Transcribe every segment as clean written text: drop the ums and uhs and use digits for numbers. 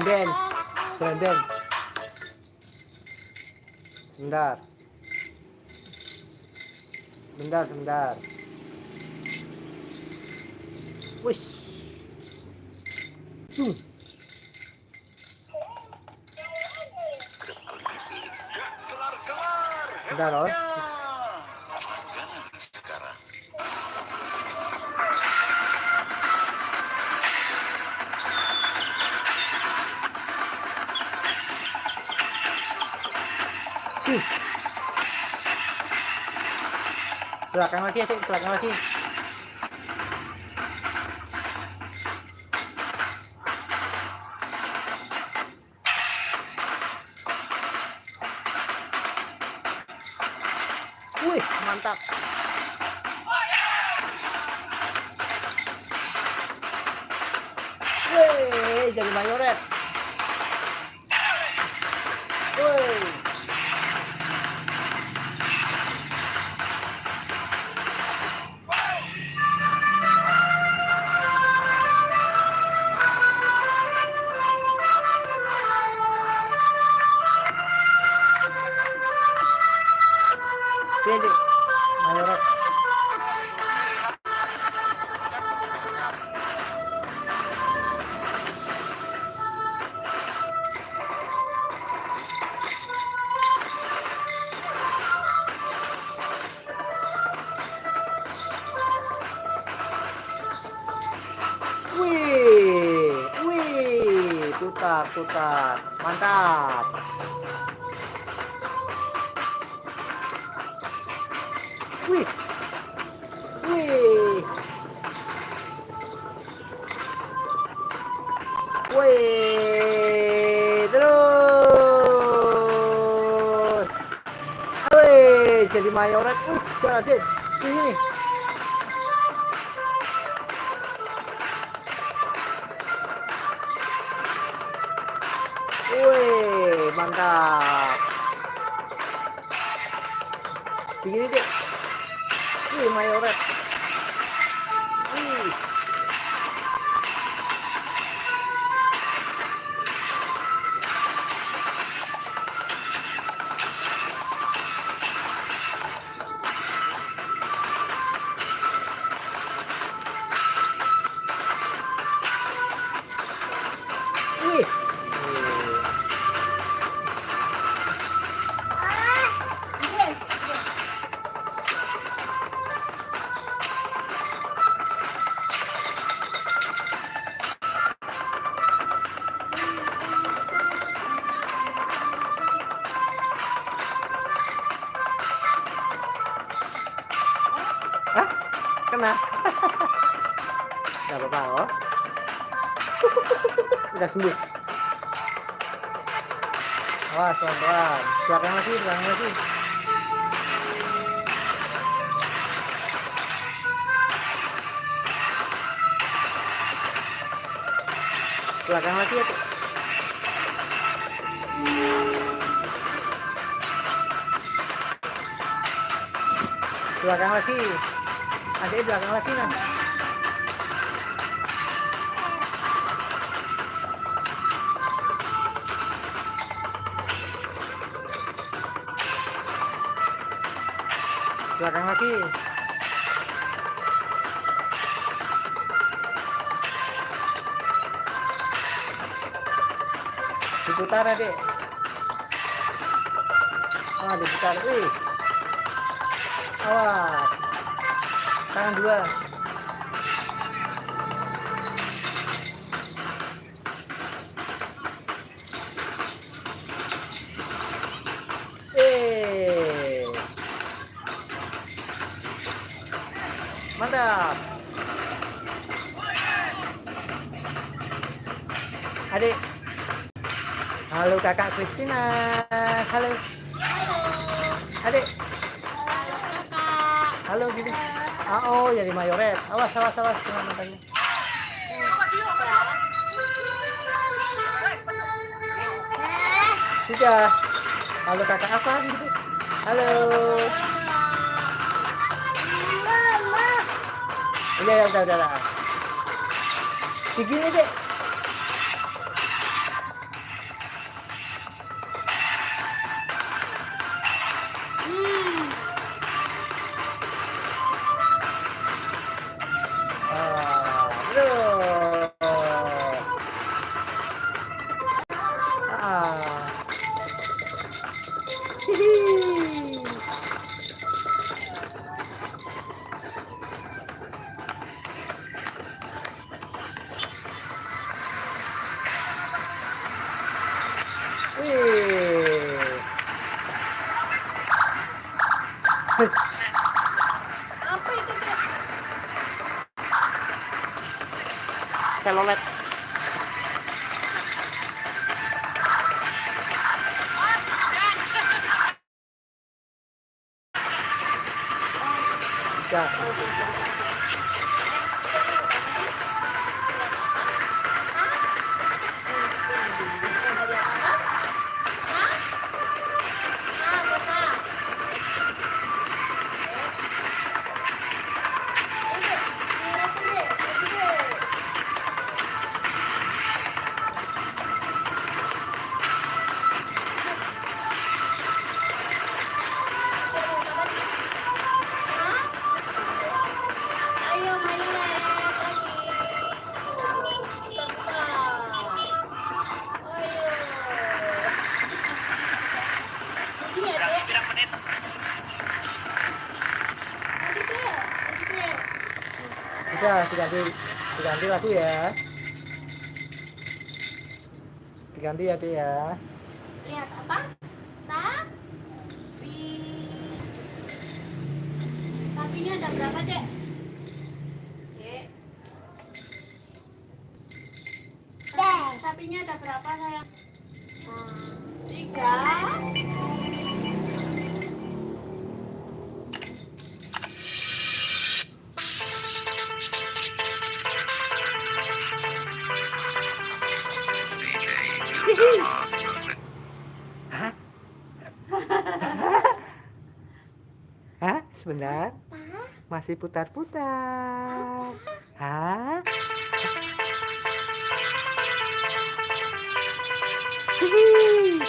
Ben. Sebentar. Wis. Bentar, loh. Belakang lagi, adik, belakang lagi. Wih, mantap. Wih, jadi mayoret. Wih. Jadi mayoret. Wih, putar, mantap. Wih, terus. Wih, jadi mayoret. Wih, jadi ini. Wih, mantap. Begini deh. Wih, mayoret. Wih. Wih. Hah? Kena? Gak apa-apa, oh. Udah sembuh. Awas, pelan-pelan. Belakang lagi. Belakang lagi ya, tuh. Belakang lagi. Adik belakang lagi, nah. Belakang lagi. Diputar, adik. Oh, diputar. Wih. Awas. Tangan dua. Mantap. Adik. Halo kakak Kristina. Halo. Adik. Halo gitu. Oh, jadi mayoret. Awas dengan matanya. Sudah. Halo kakak apa gitu? Halo. Udah. Begini deh. Apa itu, Dek? Telolet. Ya. Ayo main lagi. Iya, Dek. Berapa menit? Adik, Dek. Adik, Dek. Udah diganti lagu ya. Diganti ya, Dek ya. Lihat apa? Sapi. Sapinya ada berapa, Dek? Dek. Sapinya ada berapa, sayang? 3. Hah? Hah? Sebentar. Masih putar-putar. Hah? Hihi.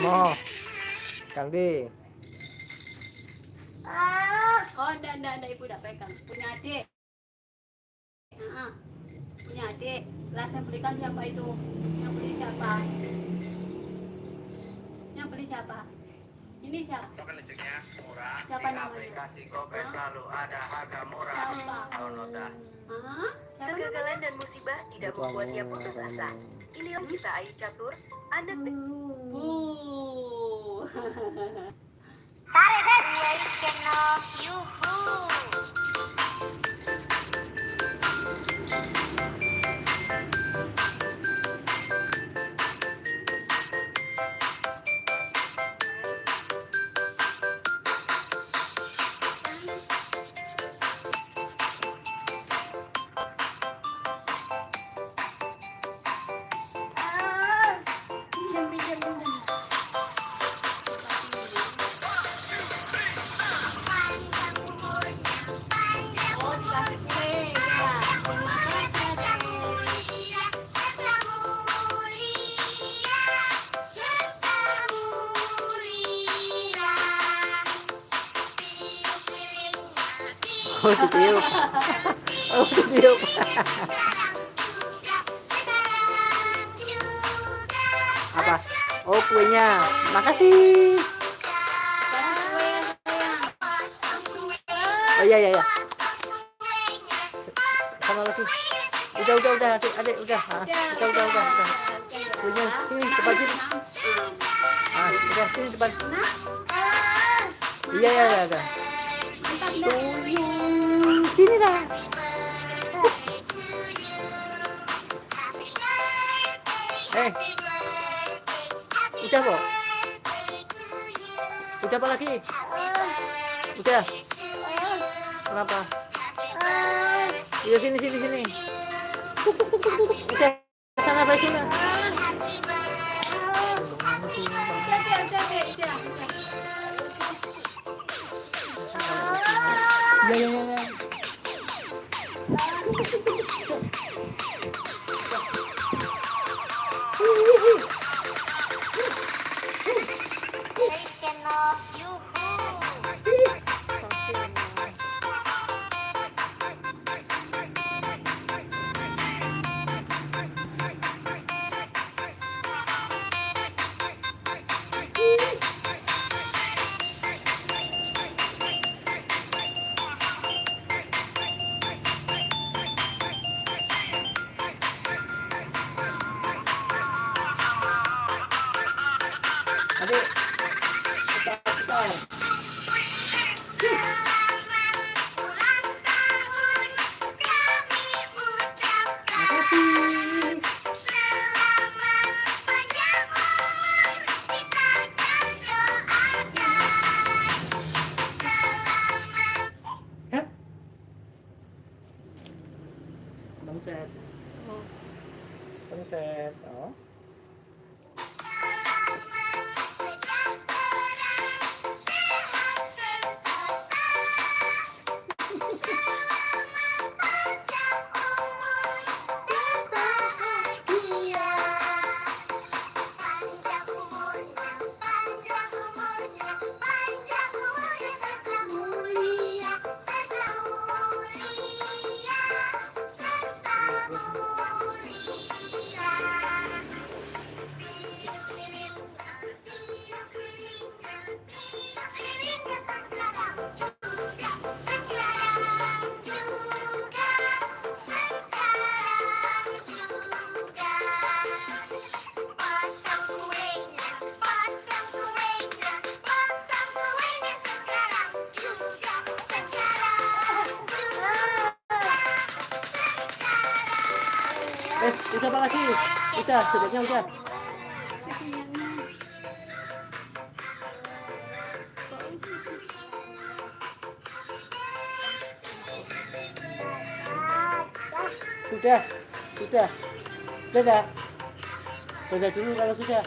Mo, Kandi. Oh, enggak, Ibu udah pegang. Punya adik. Nah, punya adik. Lah saya belikan siapa itu? Yang beli siapa? Yang beli siapa? Ini siapa? Token listriknya murah. Siapa Di namanya? aplikasi Gopay selalu ada harga murah. Siapa? Download dah. Hah? Siapa namanya? Kegagalan dan musibah tidak membuatnya putus asa. Inilah kisah Ai Catur, anak Bu. Pinjam. Oh, dikasih kue, ya. Terima kasih, Dek. Oh, ditiup. Oh, ditiup. Apa? Oh, kuenya. Makasih. Sekarang kue, sayang. Oh iya. Sama lagi. Udah, adik, udah. Ah, udah. Kuenya, sini, depan sini. Ah, udah, sini depan. Iya, udah. Mantap, Dek. Sini dah. Udah kok. Udah apa lagi? Udah. Kenapa? Iya sini. Udah. Sana apa sini? Udah, Dek. Ya. Hey, Keno, yuhu. Adik, putar. Makasih. Hep. Bangset. Bangset. Oh. Udah apa lagi? Udah, sudahnya udah. Sudah. Dadah. Dadah dulu kalau sudah.